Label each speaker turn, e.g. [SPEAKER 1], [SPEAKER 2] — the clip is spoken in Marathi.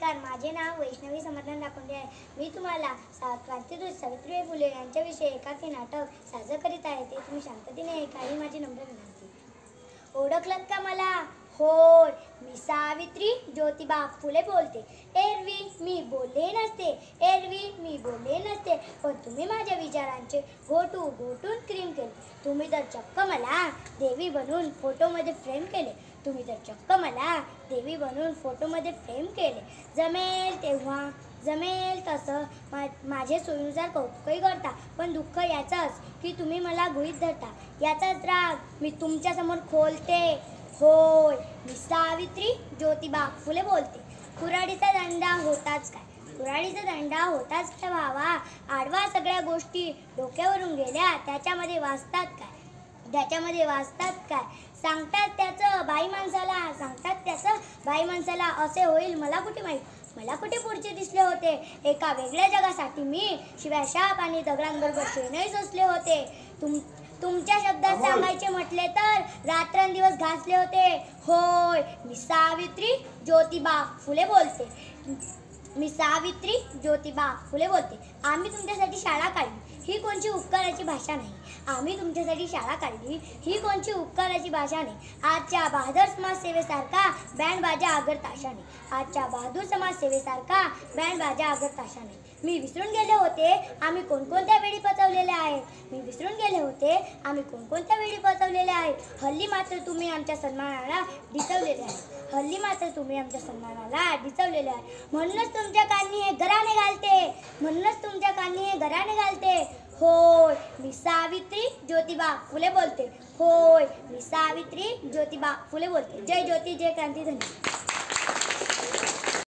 [SPEAKER 1] नमस्कार, माझे नाव वैष्णवी समर्थन लाखोंडे आहे. मी तुम्हाला क्रांतिज्योती सावित्रीबाई फुले यांच्याविषयी एकाकी नाटक सादर करीत आहे. ते तुम्ही शांततेने ऐका ही माझी नम्र विनंती. ओळखलत का मला? होय, मी सावित्री ज्योतिबा फुले बोलते. एरवी मी बोलले नसते, पण तुम्ही माझ्या विचारांचे घोटून क्रीम केले. तुम्ही तर चक्क मला देवी बनवून फोटोमध्ये फ्रेम केले. जमेल तसं माझे सोयीनुसार कौतुकही करता, पण दुःख याचंच की तुम्ही मला गृहीत धरता. याचाच राग मी तुमच्यासमोर खोलते. होय, मी सावित्री ज्योतिबा फुले बोलते. कुऱ्हाडीचा दंडा होताच काय भावा? आडवा सगळ्या गोष्टी डोक्यावरून गेल्या, त्याच्यामध्ये वाचतात काय? सांगतात त्याचं बाई माणसाला असे होईल मला कुठे माहीत. मला कुठे पुढचे दिसले होते. एका वेगळ्या जगासाठी मी शिवाय शाप आणि दगडांबरोबर शेणही सोसले होते. तुमच्या शब्दात सांगायचे म्हटले तर रात्रंदिवस घासले होते. होय, मी सावित्री ज्योतिबा फुले बोलते. आम्ही तुमच्यासाठी शाळा काढली, ही कोणची उपकाराची भाषा नाही. आजच्या बहादूर समाजसेवेसारखा बँड बाजा आगर ताशाने मी विसरून गेले होते आम्ही कोणकोणत्या वेळी पचवलेले आहेत. हल्ली मात्र तुम्ही आमच्या सन्मानाला डिचवलेले आहे. म्हणूनच तुमच्या कानी हे घराणे घालते. होय, मी सावित्री ज्योतिबा फुले बोलते. जय ज्योती जय क्रांती. धन्यवाद.